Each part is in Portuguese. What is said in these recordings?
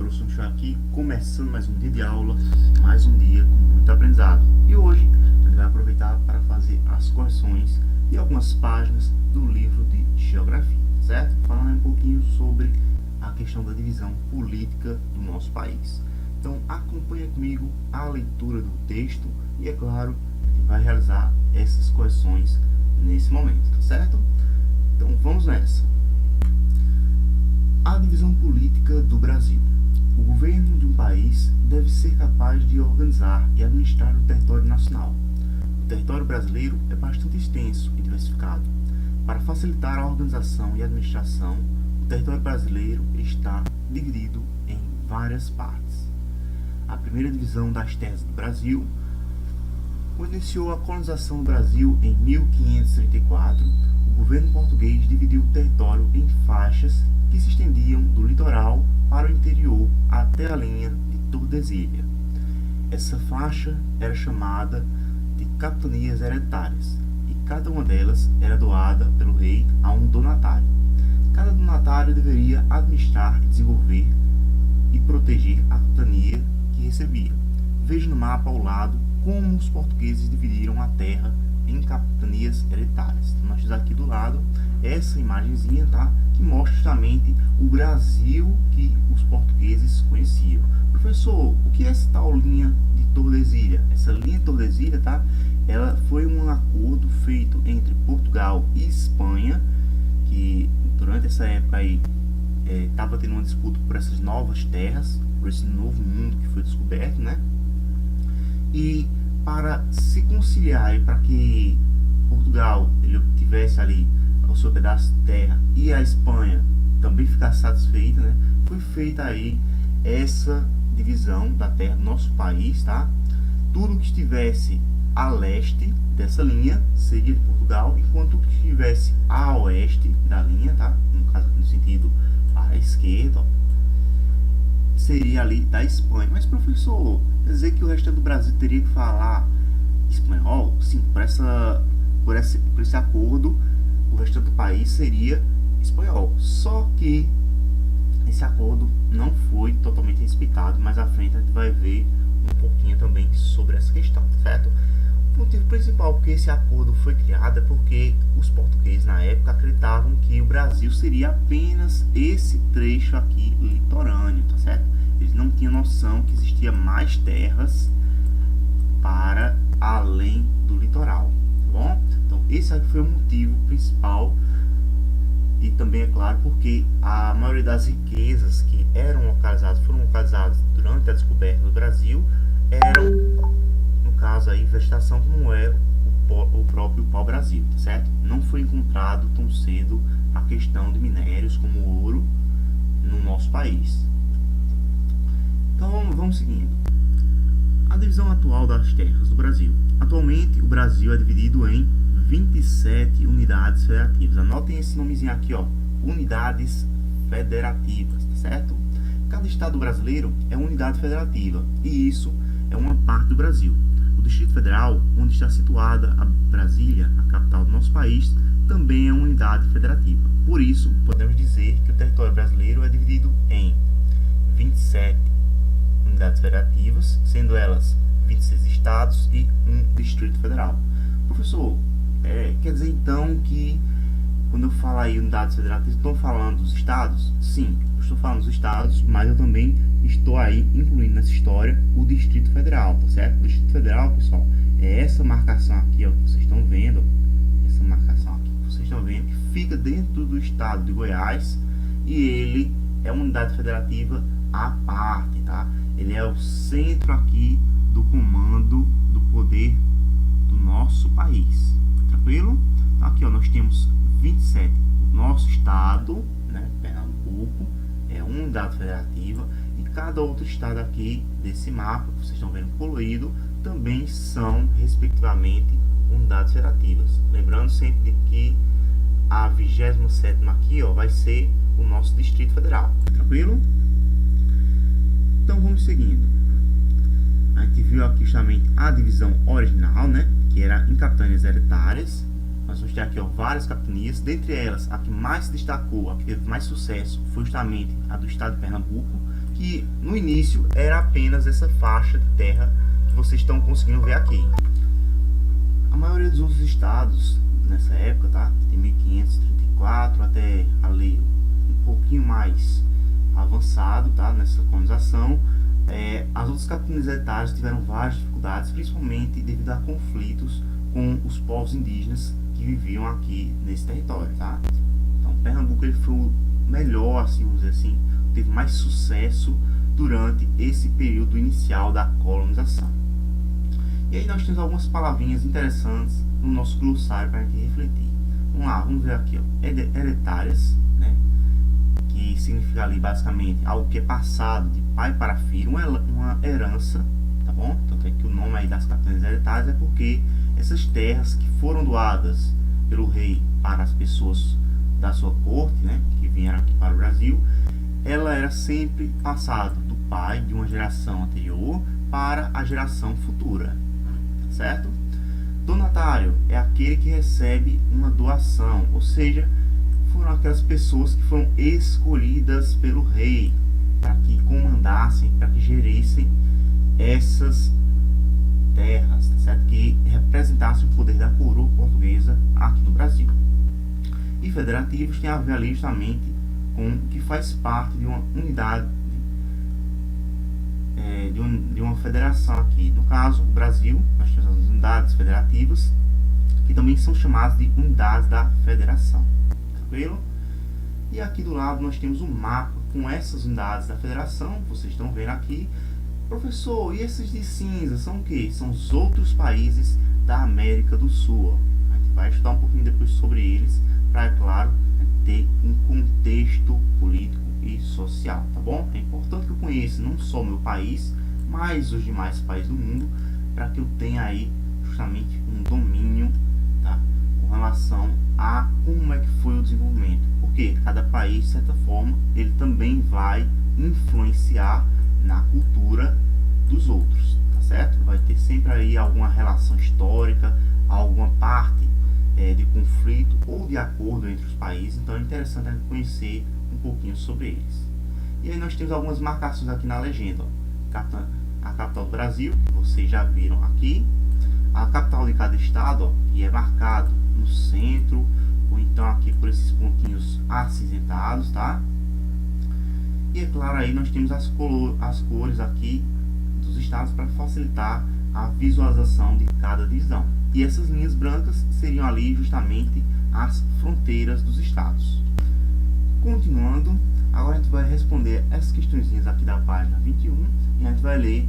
professor Michel aqui, começando mais um dia de aula, mais um dia com muito aprendizado. E hoje a gente vai aproveitar para fazer as correções de algumas páginas do livro de Geografia, certo? Falando um pouquinho sobre a questão da divisão política do nosso país. Então acompanhe comigo a leitura do texto e, é claro, a gente vai realizar essas correções nesse momento, tá certo? Então vamos nessa. A divisão política do Brasil. O governo de um país deve ser capaz de organizar e administrar o território nacional. O território brasileiro é bastante extenso e diversificado. Para facilitar a organização e administração, o território brasileiro está dividido em várias partes. A primeira divisão das terras do Brasil iniciou a colonização do Brasil em 1534. O governo português dividiu o território em faixas que se estendiam do litoral para o interior até a linha de Tordesilha. Essa faixa era chamada de capitanias hereditárias e cada uma delas era doada pelo rei a um donatário. Cada donatário deveria administrar, desenvolver e proteger a capitania que recebia. Veja no mapa ao lado como os portugueses dividiram a terra em capitanias hereditárias. Então, nós temos aqui do lado essa imagenzinha, tá? Que mostra justamente o Brasil que os portugueses conheciam. Professor, o que é essa tal linha de Tordesilha? Essa linha de Tordesilha, tá? Ela foi um acordo feito entre Portugal e Espanha, que durante essa época aí estava tendo uma disputa por essas novas terras, por esse novo mundo que foi descoberto, né? E para se conciliar e para que Portugal ele obtivesse ali o seu pedaço de terra e a Espanha também ficasse satisfeita, né, foi feita aí essa divisão da terra do nosso país, tá? Tudo que estivesse a leste dessa linha seria de Portugal, enquanto tudo que estivesse a oeste da linha, tá? No caso, no sentido à esquerda, ó, seria ali da Espanha. Mas, professor, quer dizer que o resto do Brasil teria que falar espanhol? Sim, por esse acordo, o resto do país seria espanhol. Só que esse acordo não foi totalmente respeitado. Mais à frente a gente vai ver um pouquinho também sobre essa questão, certo? O motivo principal porque esse acordo foi criado é porque os portugueses na época acreditavam que o Brasil seria apenas esse trecho aqui litorâneo, tá certo? Eles não tinham noção que existia mais terras para além do litoral, tá bom? Então esse aqui foi o motivo principal, e também é claro porque a maioria das riquezas que foram localizadas durante a descoberta do Brasil eram, no caso aí, vegetação como é o próprio pau-brasil, tá certo? Não foi encontrado tão cedo a questão de minérios como ouro no nosso país. Então vamos seguindo. A divisão atual das terras do Brasil. Atualmente o Brasil é dividido em 27 unidades federativas. Anotem esse nomezinho aqui, ó, unidades federativas, tá certo? Cada estado brasileiro é uma unidade federativa e isso é uma parte do Brasil. O Distrito Federal, onde está situada a Brasília, a capital do nosso país, também é uma unidade federativa. Por isso, podemos dizer que o território brasileiro é dividido em 27 unidades federativas, sendo elas 26 estados e um Distrito Federal. Professor, quer dizer então que quando eu falo aí unidades federativas, estou falando dos estados? Sim, eu estou falando dos estados, mas eu também estou aí incluindo nessa história o Distrito Federal, tá certo? O Distrito Federal, pessoal, é essa marcação aqui, ó, que vocês estão vendo, que fica dentro do estado de Goiás, e ele é uma unidade federativa à parte, tá? Ele é o centro aqui do comando do poder do nosso país, tranquilo? Então, aqui, ó, nós temos 27. O nosso estado, né, Pernambuco, é uma unidade federativa, e cada outro estado aqui desse mapa, que vocês estão vendo colorido, também são, respectivamente, unidades federativas. Lembrando sempre de que a 27ª aqui, ó, vai ser o nosso Distrito Federal, tranquilo? Então vamos seguindo. A gente viu aqui justamente a divisão original, né, que era em capitanias hereditárias. Nós vamos ter aqui, ó, várias capitanias, dentre elas a que mais se destacou, a que teve mais sucesso, foi justamente a do estado de Pernambuco, que no início era apenas essa faixa de terra que vocês estão conseguindo ver aqui. A maioria dos outros estados nessa época, tá? De 1534 até ali um pouquinho mais avançado, tá? Nessa colonização, as outras capitanias hereditárias tiveram várias dificuldades, principalmente devido a conflitos com os povos indígenas que viviam aqui nesse território, tá? Então, Pernambuco ele foi o melhor, assim, vamos dizer assim, teve mais sucesso durante esse período inicial da colonização. E aí nós temos algumas palavrinhas interessantes no nosso glossário para a gente refletir. Vamos lá, vamos ver aqui, ó, hereditárias, né? Que significa ali basicamente algo que é passado de pai para filho, uma herança, tá bom? Tanto é que o nome aí das capitanias hereditárias é porque essas terras que foram doadas pelo rei para as pessoas da sua corte, né, que vieram aqui para o Brasil, ela era sempre passada do pai de uma geração anterior para a geração futura, certo? Donatário é aquele que recebe uma doação, ou seja, foram aquelas pessoas que foram escolhidas pelo rei para que comandassem, para que gerissem essas terras, tá certo? Que representassem o poder da coroa portuguesa aqui no Brasil. E federativos tem a ver ali justamente com o que faz parte de uma unidade, de uma federação aqui. No caso, o Brasil, nós temos as unidades federativas, que também são chamadas de unidades da federação. Tranquilo? E aqui do lado nós temos um mapa com essas unidades da federação, vocês estão vendo aqui. Professor, e esses de cinza são o que? São os outros países da América do Sul. A gente vai estudar um pouquinho depois sobre eles, para, é claro, ter um contexto político e social, tá bom? É importante que eu conheça não só o meu país, mas os demais países do mundo, para que eu tenha aí justamente um domínio, tá, com relação a como é que foi o desenvolvimento. Porque cada país, de certa forma, ele também vai influenciar na cultura dos outros, tá certo? Vai ter sempre aí alguma relação histórica, alguma parte de conflito ou de acordo entre os países, então é interessante a gente conhecer um pouquinho sobre eles. E aí nós temos algumas marcações aqui na legenda, ó. A capital do Brasil, que vocês já viram aqui, a capital de cada estado, ó, que é marcado no centro, ou então aqui por esses pontinhos acinzentados, tá? E é claro, aí nós temos as cores aqui dos estados para facilitar a visualização de cada divisão. E essas linhas brancas seriam ali justamente as fronteiras dos estados. Continuando, agora a gente vai responder essas questõezinhas aqui da página 21 e a gente vai ler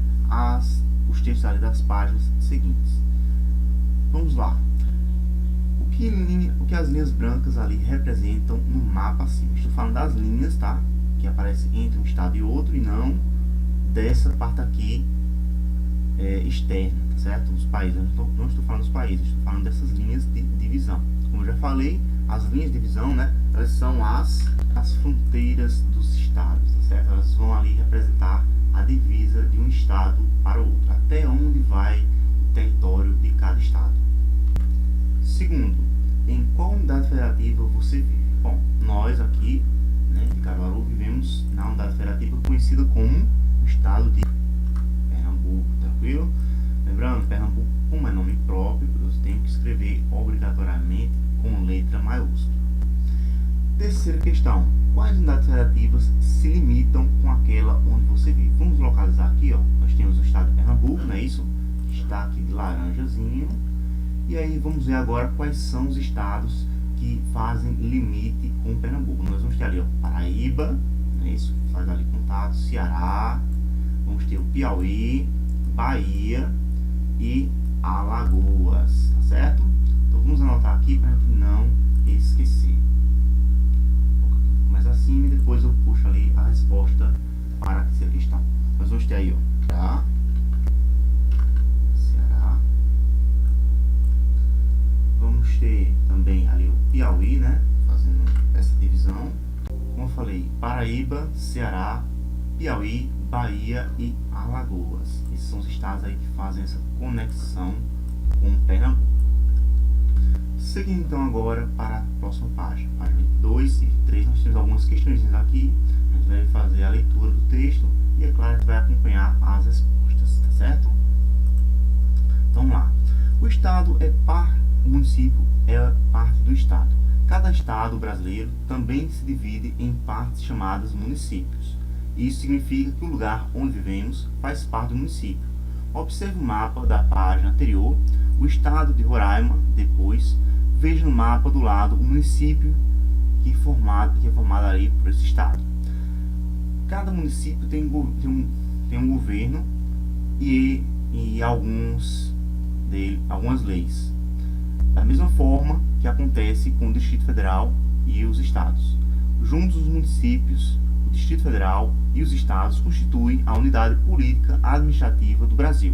os textos ali das páginas seguintes. Vamos lá. O que as linhas brancas ali representam no mapa acima? Estou falando das linhas, tá? Que aparece entre um estado e outro, e não dessa parte aqui externa, tá certo? Os países, não estou falando dos países, estou falando dessas linhas de divisão. Como eu já falei, as linhas de divisão, né, elas são as fronteiras dos estados, tá certo? Elas vão ali representar a divisa de um estado para o outro, até onde vai o território de cada estado. Segundo, em qual unidade federativa você vive? Bom, nós aqui, né, de Caruaru, vivemos na unidade federativa conhecida como o estado de Pernambuco, tranquilo? Lembrando, Pernambuco, como é nome próprio, eu tenho que escrever obrigatoriamente com letra maiúscula. Terceira questão, quais unidades federativas se limitam com aquela onde você vive? Vamos localizar aqui, ó. Nós temos o estado de Pernambuco, não é isso? Que está aqui de laranjazinho. E aí vamos ver agora quais são os estados que fazem limite com Pernambuco. Nós vamos ter ali, ó, Paraíba, não é isso? Faz ali contato, Ceará, vamos ter o Piauí, Bahia e Alagoas, tá certo? Então vamos anotar aqui para a gente não esquecer. Mas assim, depois eu puxo ali a resposta para a terceira questão. Nós vamos ter aí, ó, Ceará. Vamos ter também ali o Piauí, né? Fazendo essa divisão. Como eu falei, Paraíba, Ceará, Piauí, Bahia e Alagoas. Esses são os estados aí que fazem essa conexão com Pernambuco. Seguindo então agora para a próxima página, página 2 e 3, nós temos algumas questões aqui. A gente vai fazer a leitura do texto respostas, tá certo? Então vamos lá. O município é parte do estado. Cada estado brasileiro também se divide em partes chamadas municípios. Isso significa que o lugar onde vivemos faz parte do município. Observe o mapa da página anterior, o estado de Roraima. Depois, veja no mapa do lado o município que é formado ali por esse estado. Cada município tem um governo e algumas leis. Da mesma forma que acontece com o Distrito Federal e os estados. Juntos, os municípios, o Distrito Federal e os estados constituem a unidade política administrativa do Brasil.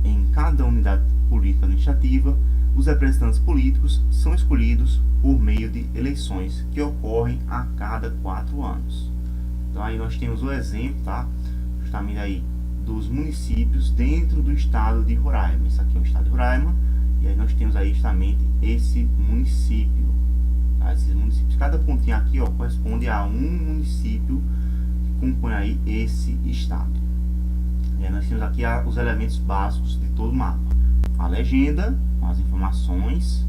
Em cada unidade política administrativa, os representantes políticos são escolhidos por meio de eleições que ocorrem a cada 4 anos. Então aí nós temos o exemplo, tá? Justamente aí dos municípios dentro do estado de Roraima. Isso aqui é o estado de Roraima. E aí nós temos aí justamente esse município. Tá? Esses municípios, cada pontinho aqui, ó, corresponde a um município que compõe aí esse estado. E aí nós temos aqui os elementos básicos de todo o mapa. A legenda, com as informações,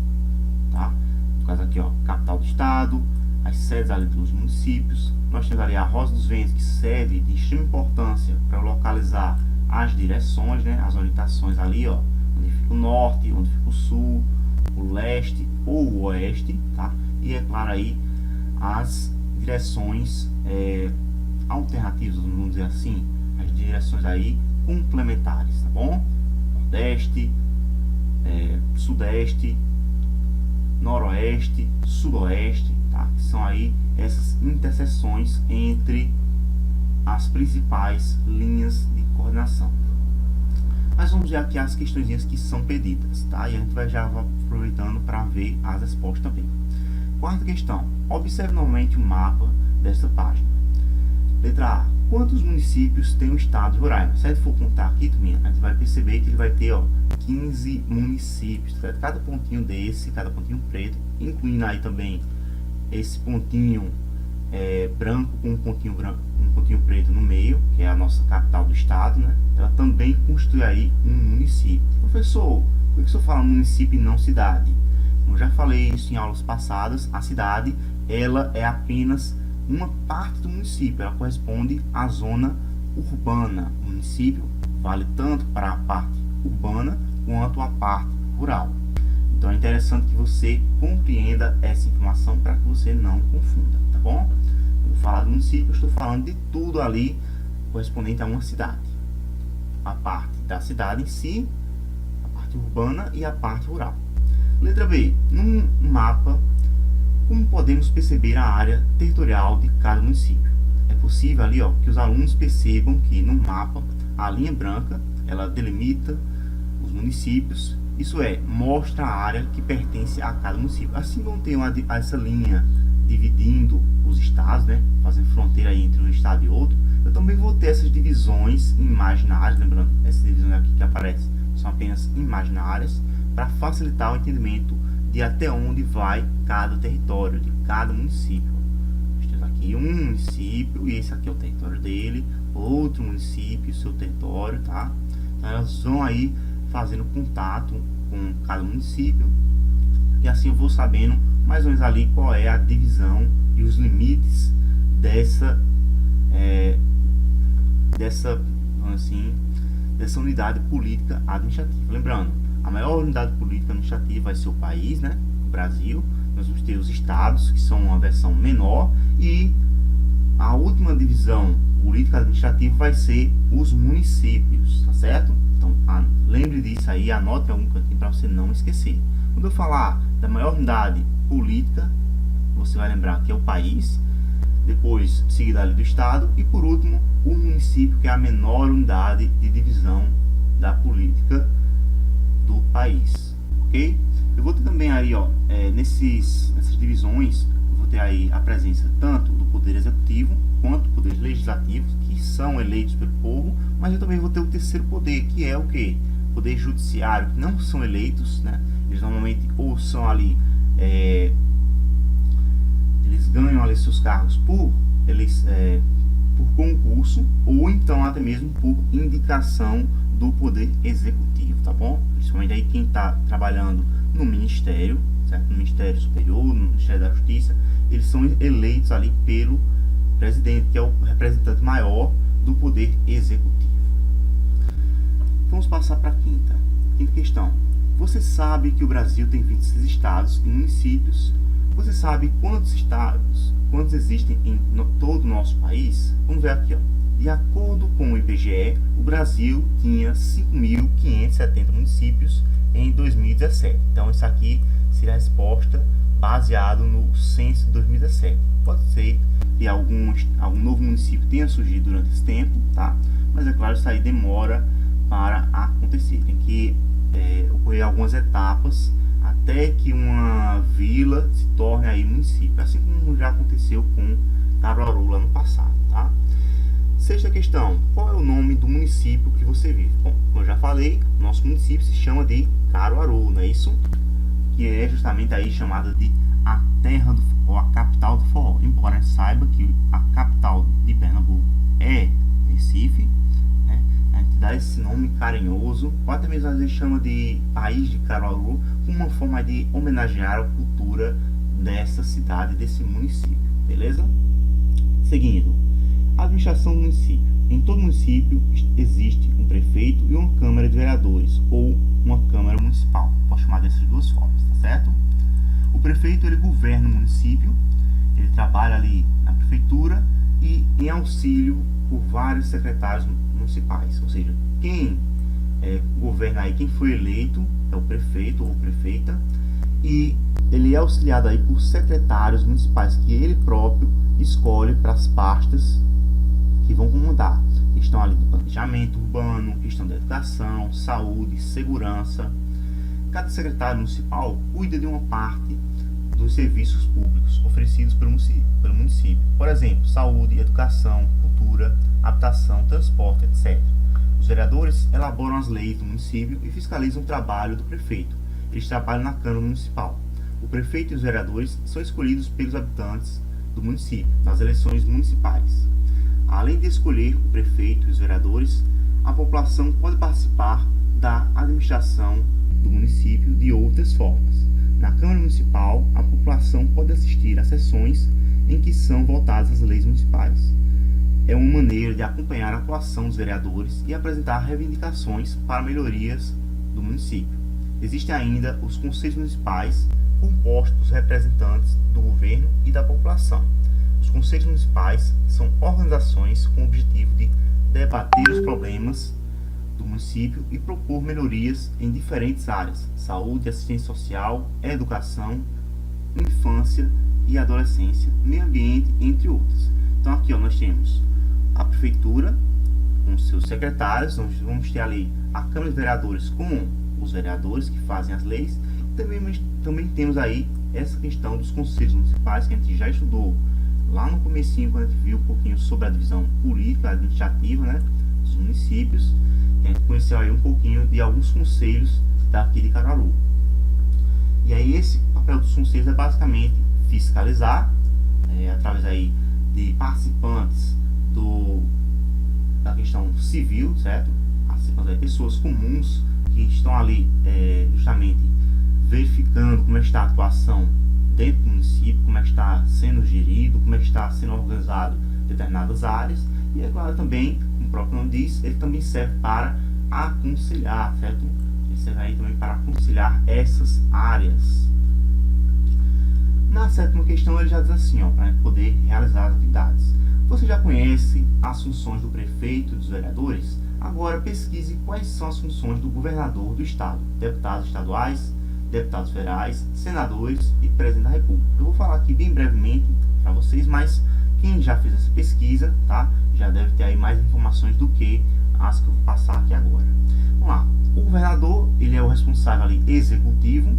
tá? No caso aqui, ó, capital do estado, as sedes ali dos municípios. Nós temos ali a Rosa dos Ventos, que serve de extrema importância para localizar as direções, né? As orientações ali, ó, onde fica o norte, onde fica o sul, o leste ou o oeste, tá? E é claro aí as direções alternativas, vamos dizer assim, as direções aí complementares, tá bom? Nordeste, sudeste, noroeste, sudoeste, tá? Que são aí essas interseções entre as principais linhas de coordenação. Mas vamos ver aqui as questões que são pedidas, tá? E a gente já vai aproveitando para ver as respostas também. Quarta questão. Observe novamente o mapa desta página. Letra A. Quantos municípios tem o estado de Roraima? Se a gente for contar aqui, turminha, a gente vai perceber que ele vai ter, ó, 15 municípios. Tá? Cada pontinho desse, cada pontinho preto, incluindo aí também esse pontinho branco com um pontinho preto no meio, que é a nossa capital do estado, né? Ela também constitui aí um município. Professor, por que o senhor fala município e não cidade? Como eu já falei isso em aulas passadas, a cidade, ela é apenas uma parte do município, ela corresponde à zona urbana. O município vale tanto para a parte urbana quanto a parte rural. Então é interessante que você compreenda essa informação para que você não confunda, tá bom? Quando eu falar do município, eu estou falando de tudo ali correspondente a uma cidade. A parte da cidade em si, a parte urbana e a parte rural. Letra B. Num mapa, como podemos perceber a área territorial de cada município? É possível ali, ó, que os alunos percebam que no mapa a linha branca ela delimita os municípios, isso é, mostra a área que pertence a cada município. Assim como tem essa linha dividindo os estados, né, fazendo fronteira aí entre um estado e outro, eu também vou ter essas divisões imaginárias. Lembrando, essas divisões aqui que aparecem são apenas imaginárias, para facilitar o entendimento de até onde vai cada território, de cada município. Nós temos aqui um município e esse aqui é o território dele, outro município e o seu território, tá? Então elas vão aí fazendo contato com cada município e assim eu vou sabendo mais ou menos ali qual é a divisão e os limites dessa unidade política administrativa. Lembrando, a maior unidade política administrativa vai ser o país, né? O Brasil. Nós vamos ter os estados, que são uma versão menor, e a última divisão política administrativa vai ser os municípios, tá certo? Então, lembre disso aí, anote em algum cantinho para você não esquecer. Quando eu falar da maior unidade política, você vai lembrar que é o país, depois seguida ali do estado, e por último, o município, que é a menor unidade de divisão da política do país, ok? Eu vou ter também aí, ó, nessas divisões, eu vou ter aí a presença tanto do poder executivo quanto do poder legislativo, que são eleitos pelo povo, mas eu também vou ter o terceiro poder, que é o quê? O poder judiciário, que não são eleitos, né? Eles normalmente ou são ali, eles ganham ali seus cargos por por concurso ou então até mesmo por indicação do Poder Executivo, tá bom? Principalmente aí quem está trabalhando no Ministério, certo? No Ministério Superior, no Ministério da Justiça, eles são eleitos ali pelo presidente, que é o representante maior do Poder Executivo. Vamos passar para a quinta questão. Você sabe que o Brasil tem 26 estados e municípios? Você sabe quantos estados, quantos existem em todo o nosso país? Vamos ver aqui, ó. De acordo com o IBGE, o Brasil tinha 5.570 municípios em 2017. Então, isso aqui seria a resposta baseado no censo de 2017. Pode ser que algum novo município tenha surgido durante esse tempo, tá? Mas é claro, isso aí demora para acontecer. Tem que ocorrer algumas etapas até que uma vila se torne aí município, assim como já aconteceu com Caruaru lá no passado, tá? Sexta questão, qual é o nome do município que você vive? Bom, como eu já falei, nosso município se chama de Caruaru, não é isso? Que é justamente aí chamada de a terra do ou a capital do forró. Embora a gente saiba que a capital de Pernambuco é Recife, né? A gente dá esse nome carinhoso, ou até mesmo às vezes chama de País de Caruaru, como uma forma de homenagear a cultura dessa cidade, desse município, beleza? Seguindo, a administração do município. Em todo município existe um prefeito e uma câmara de vereadores, ou uma câmara municipal. Posso chamar dessas duas formas, tá certo? O prefeito, ele governa o município, ele trabalha ali na prefeitura e em auxílio por vários secretários municipais. Ou seja, quem governa aí, quem foi eleito é o prefeito ou prefeita, e ele é auxiliado aí por secretários municipais que ele próprio escolhe para as pastas que vão comandar. Estão ali do planejamento urbano, questão da educação, saúde, segurança. Cada secretário municipal cuida de uma parte dos serviços públicos oferecidos pelo município. Por exemplo, saúde, educação, cultura, habitação, transporte, etc. Os vereadores elaboram as leis do município e fiscalizam o trabalho do prefeito. Eles trabalham na Câmara Municipal. O prefeito e os vereadores são escolhidos pelos habitantes do município nas eleições municipais. Além de escolher o prefeito e os vereadores, a população pode participar da administração do município de outras formas. Na Câmara Municipal, a população pode assistir a sessões em que são votadas as leis municipais. É uma maneira de acompanhar a atuação dos vereadores e apresentar reivindicações para melhorias do município. Existem ainda os conselhos municipais, compostos por representantes do governo e da população. Os conselhos municipais são organizações com o objetivo de debater os problemas do município e propor melhorias em diferentes áreas: saúde, assistência social, educação, infância e adolescência, meio ambiente, entre outros. Então aqui nós temos a prefeitura com seus secretários, nós vamos ter ali a Câmara de Vereadores com os vereadores que fazem as leis, e também temos aí essa questão dos conselhos municipais que a gente já estudou lá no comecinho, quando a gente viu um pouquinho sobre a divisão política, administrativa, né, dos municípios. A gente conheceu aí um pouquinho de alguns conselhos daqui de Caruaru. E aí esse papel dos conselhos é basicamente fiscalizar, através aí de participantes da questão civil, certo? Participantes, pessoas comuns que estão ali justamente verificando como está a atuação dentro do município, como é que está sendo gerido, como é que está sendo organizado determinadas áreas. E é claro também, como o próprio nome diz, ele também serve para aconselhar, certo? Ele serve aí também para aconselhar essas áreas. Na sétima questão ele já diz assim, para poder realizar as atividades. Você já conhece as funções do prefeito e dos vereadores? Agora pesquise quais são as funções do governador do estado, deputados estaduais, deputados federais, senadores e presidente da república. Eu vou falar aqui bem brevemente para vocês, mas quem já fez essa pesquisa, tá, já deve ter aí mais informações do que as que eu vou passar aqui agora. Vamos lá. O governador, ele é o responsável ali executivo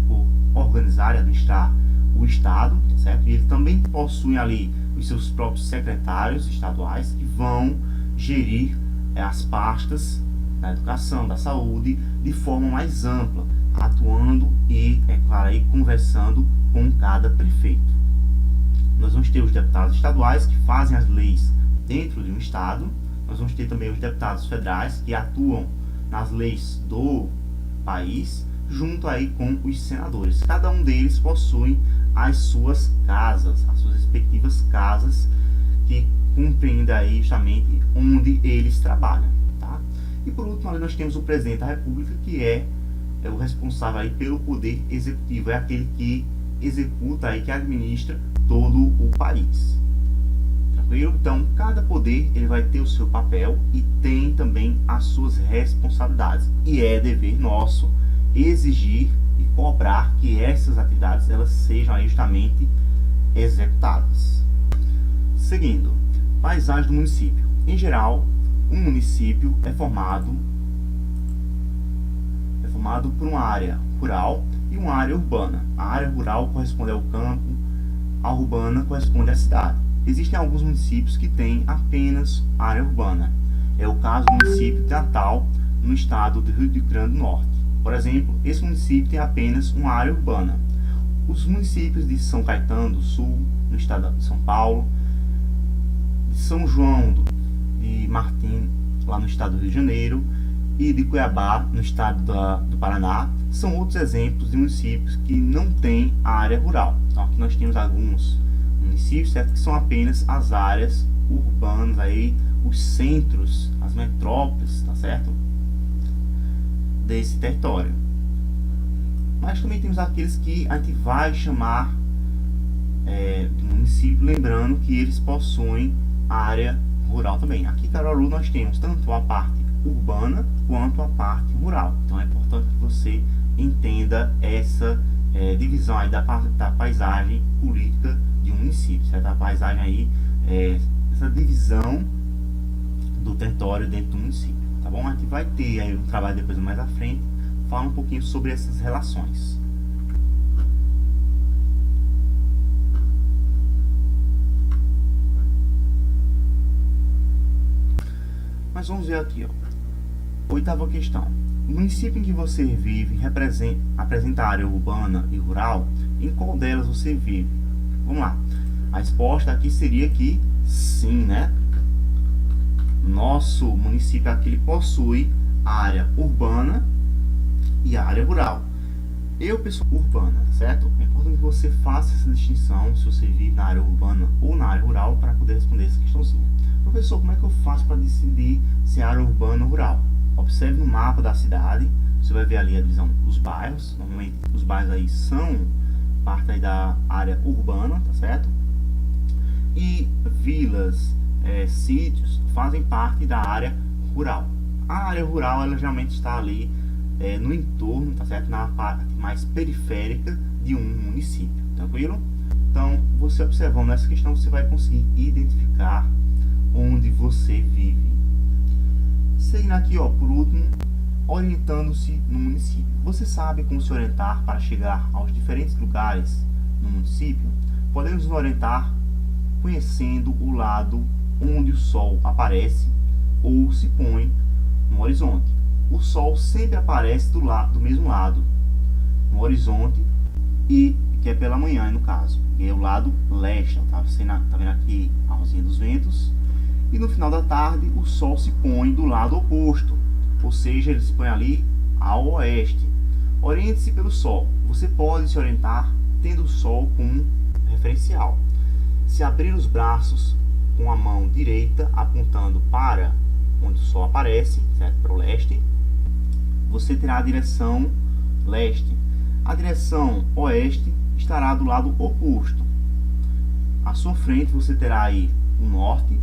por organizar e administrar o estado, certo? E ele também possui ali os seus próprios secretários estaduais que vão gerir as pastas da educação, da saúde, de forma mais ampla, atuando e, é claro, aí conversando com cada prefeito. Nós vamos ter os deputados estaduais que fazem as leis dentro de um estado. Nós vamos ter também os deputados federais, que atuam nas leis do país, junto aí com os senadores. Cada um deles possui as suas casas, as suas respectivas casas, que compreendem aí justamente onde eles trabalham, tá? E por último, ali nós temos o presidente da República, que é o responsável aí pelo poder executivo, é aquele que executa aí, que administra todo o país. Tranquilo? Então, cada poder ele vai ter o seu papel e tem também as suas responsabilidades. E é dever nosso exigir e cobrar que essas atividades elas sejam aí justamente executadas. Seguindo, paisagem do município. Em geral, um município é formado por uma área rural e uma área urbana. A área rural corresponde ao campo, a urbana corresponde à cidade. Existem alguns municípios que têm apenas área urbana. É o caso do município de Natal, no estado do Rio Grande do Norte. Por exemplo, esse município tem apenas uma área urbana. Os municípios de São Caetano do Sul, no estado de São Paulo, de São João de Martim, lá no estado do Rio de Janeiro, e de Cuiabá, no estado do Paraná, são outros exemplos de municípios que não têm área rural. Então, aqui nós temos alguns municípios, certo, que são apenas as áreas urbanas, aí, os centros, as metrópoles, tá certo? Desse território. Mas também temos aqueles que a gente vai chamar de município, lembrando que eles possuem área rural também. Aqui em Caruaru nós temos tanto a parte urbana quanto a parte rural. Então é importante que você entenda essa divisão aí da paisagem política de um município, certo? A paisagem aí, essa divisão do território dentro do município, tá bom? A gente vai ter aí um trabalho depois mais à frente, fala um pouquinho sobre essas relações. Mas vamos ver aqui, ó. Oitava questão. O município em que você vive apresenta área urbana e rural? Em qual delas você vive? Vamos lá. A resposta aqui seria que sim, né? Nosso município aqui possui área urbana e área rural. Eu, pessoa urbana, certo? É importante que você faça essa distinção se você vive na área urbana ou na área rural para poder responder essa questãozinha. Professor, como é que eu faço para decidir se é área urbana ou rural? Observe no mapa da cidade, você vai ver ali a divisão dos bairros. Normalmente os bairros aí são parte aí da área urbana, tá certo? E vilas, sítios fazem parte da área rural. A área rural ela geralmente está ali no entorno, tá certo? Na parte mais periférica de um município, tranquilo? Então, você observando essa questão, você vai conseguir identificar onde você vive. Seguindo aqui, ó, por último, orientando-se no município. Você sabe como se orientar para chegar aos diferentes lugares no município? Podemos nos orientar conhecendo o lado onde o sol aparece ou se põe no horizonte. O sol sempre aparece do mesmo lado, no horizonte, e que é pela manhã, no caso, que é o lado leste. Tá vendo aqui a rosinha dos ventos? E no final da tarde o sol se põe do lado oposto, ou seja, ele se põe ali ao oeste. Oriente-se pelo sol. Você pode se orientar tendo o sol como referencial. Se abrir os braços com a mão direita apontando para onde o sol aparece, certo? Para o leste, você terá a direção leste. A direção oeste estará do lado oposto. À sua frente você terá aí o norte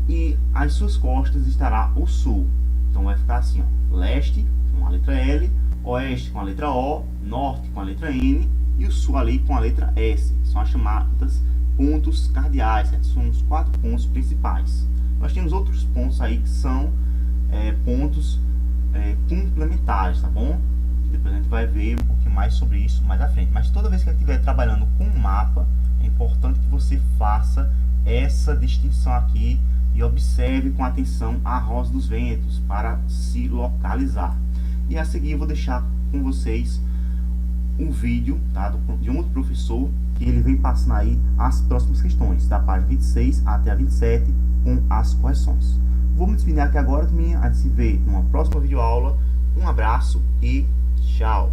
e às suas costas estará o sul. Então vai ficar assim, ó, leste com a letra L, oeste com a letra O, norte com a letra N e o sul ali com a letra S. São as chamadas pontos cardeais, certo? São os 4 pontos principais. Nós temos outros pontos aí que são pontos complementares, tá bom? Depois a gente vai ver um pouquinho mais sobre isso mais à frente. Mas toda vez que a gente estiver trabalhando com um mapa, é importante que você faça essa distinção aqui e observe com atenção a rosa dos ventos para se localizar. E a seguir eu vou deixar com vocês um vídeo, tá, de um outro professor, que ele vem passando aí as próximas questões, da página 26 até a 27, com as correções. Vou me despedir aqui agora, turminha. A gente se vê numa próxima videoaula. Um abraço e tchau!